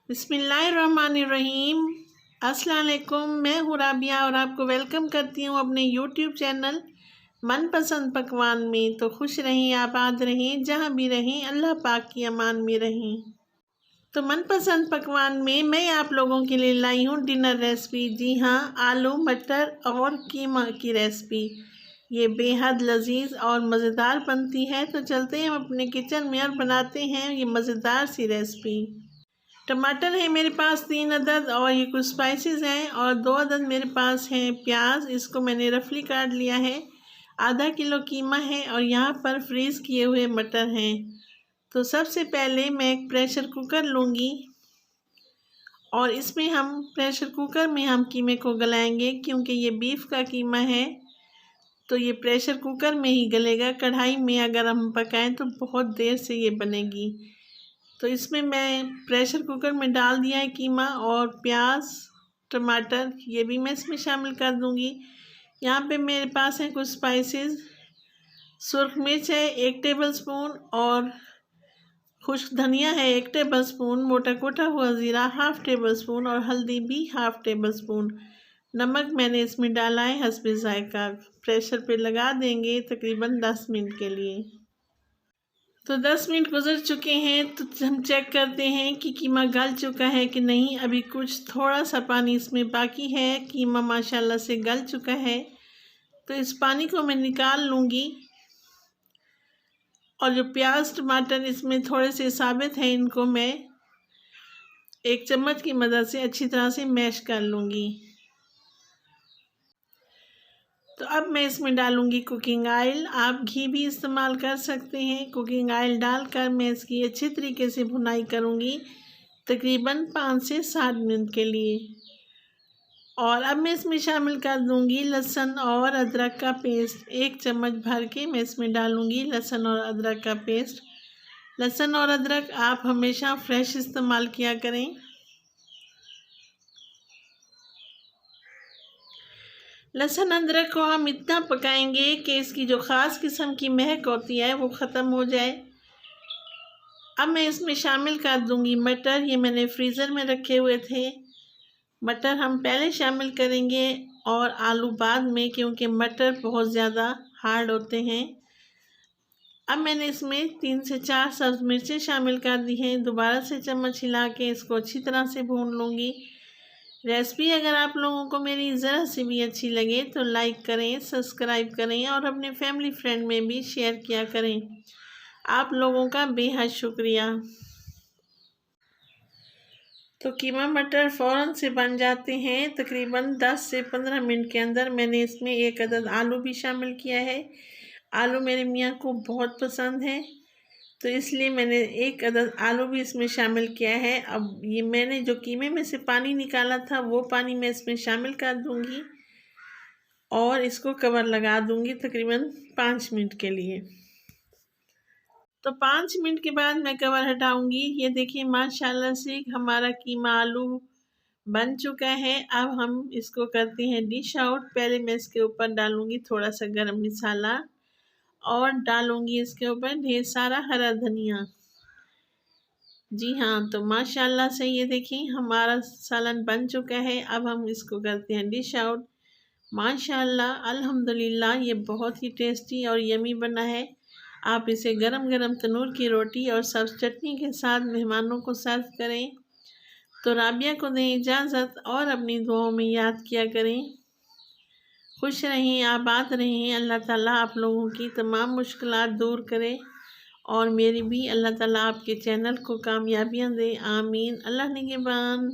बिस्मिल्लाहिर्रहमानिर्रहीम। अस्सलाम वालेकुम। मैं हूँ राबिया और आपको वेलकम करती हूँ अपने यूट्यूब चैनल मनपसंद पकवान में। तो खुश रहें, आबाद रहें, जहाँ भी रहें, अल्लाह पाक की अमान में रहें। तो मनपसंद पकवान में मैं आप लोगों के लिए लाई हूँ डिनर रेसिपी। जी हाँ, आलू मटर और कीमा की रेसिपी। ये बेहद लजीज और मज़ेदार बनती है। तो चलते हैं हम अपने किचन में और बनाते हैं ये मज़ेदार सी रेसिपी। टमाटर है मेरे पास 3 अदद और ये कुछ स्पाइसेस हैं और 2 अदद मेरे पास हैं प्याज, इसको मैंने रफली काट लिया है। आधा किलो कीमा है और यहाँ पर फ्रीज़ किए हुए मटर हैं। तो सबसे पहले मैं एक प्रेशर कुकर लूँगी और इसमें हम प्रेशर कुकर में हम कीमे को गलाएंगे, क्योंकि ये बीफ का कीमा है तो ये प्रेशर कुकर में ही गलेगा। कढ़ाई में अगर हम पकाएं तो बहुत देर से ये बनेगी। तो इसमें मैं प्रेशर कुकर में डाल दिया है कीमा और प्याज टमाटर, ये भी मैं इसमें शामिल कर दूंगी। यहाँ पे मेरे पास हैं कुछ स्पाइसेस। सुर्ख मिर्च है 1 टेबलस्पून और खुश्क धनिया है 1 टेबलस्पून, मोटा कोटा हुआ ज़ीरा 1/2 टेबलस्पून और हल्दी भी 1/2 टेबलस्पून। नमक मैंने इसमें डाला है हस्बे ज़ायका। प्रेशर पे लगा देंगे तकरीबन 10 मिनट के लिए। तो 10 मिनट गुजर चुके हैं तो हम चेक करते हैं कि कीमा गल चुका है कि नहीं। अभी कुछ थोड़ा सा पानी इसमें बाकी है। कीमा माशाल्लाह से गल चुका है। तो इस पानी को मैं निकाल लूँगी और जो प्याज टमाटर इसमें थोड़े से साबित हैं, इनको मैं एक चम्मच की मदद से अच्छी तरह से मैश कर लूँगी। तो अब मैं इसमें डालूँगी कुकिंग ऑयल। आप घी भी इस्तेमाल कर सकते हैं। कुकिंग ऑयल डालकर मैं इसकी अच्छी तरीके से भुनाई करूँगी तकरीबन 5 से 7 मिनट के लिए। और अब मैं इसमें शामिल कर दूँगी लहसुन और अदरक का पेस्ट। 1 चम्मच भर के मैं इसमें डालूँगी लहसुन और अदरक का पेस्ट। लहसुन और अदरक आप हमेशा फ्रेश इस्तेमाल किया करें। लहसुन अदरक को हम इतना पकाएंगे कि इसकी जो ख़ास किस्म की महक होती है वो ख़त्म हो जाए। अब मैं इसमें शामिल कर दूंगी मटर। ये मैंने फ्रीज़र में रखे हुए थे। मटर हम पहले शामिल करेंगे और आलू बाद में, क्योंकि मटर बहुत ज़्यादा हार्ड होते हैं। अब मैंने इसमें 3 से 4 सब्ज़ मिर्चें शामिल कर दी हैं। दोबारा से चम्मच हिला के इसको अच्छी तरह से भून लूँगी। रेसिपी अगर आप लोगों को मेरी ज़रा से भी अच्छी लगे तो लाइक करें, सब्सक्राइब करें और अपने फैमिली फ्रेंड में भी शेयर किया करें। आप लोगों का बेहद शुक्रिया। तो कीमा मटर फ़ौरन से बन जाते हैं। तकरीबन 10 से 15 मिनट के अंदर मैंने इसमें 1 अदद आलू भी शामिल किया है। आलू मेरे मियाँ को बहुत पसंद है तो इसलिए मैंने 1 अदद आलू भी इसमें शामिल किया है। अब ये मैंने जो कीमे में से पानी निकाला था वो पानी मैं इसमें शामिल कर दूंगी और इसको कवर लगा दूंगी तकरीबन 5 मिनट के लिए। तो 5 मिनट के बाद मैं कवर हटाऊंगी। ये देखिए माशाल्लाह से हमारा कीमा आलू बन चुका है। अब हम इसको करते हैं डिश आउट। पहले मैं इसके ऊपर डालूंगी थोड़ा सा गरम मसाला और डालूंगी इसके ऊपर ढेर सारा हरा धनिया। जी हाँ, तो माशाल्लाह से ये देखिए हमारा सालन बन चुका है। अब हम इसको करते हैं डिश आउट। माशाल्लाह अल्हम्दुलिल्लाह ये बहुत ही टेस्टी और यमी बना है। आप इसे गरम गरम तनूर की रोटी और सब्ज़ चटनी के साथ मेहमानों को सर्व करें। तो राबिया को दें इजाज़त और अपनी दुआओं में याद किया करें। खुश रहें, आबाद रहें। अल्लाह ताला आप लोगों की तमाम मुश्किलात दूर करे और मेरी भी अल्लाह ताला आपके चैनल को कामयाबियाँ दे। आमीन। अल्लाह निगहबान।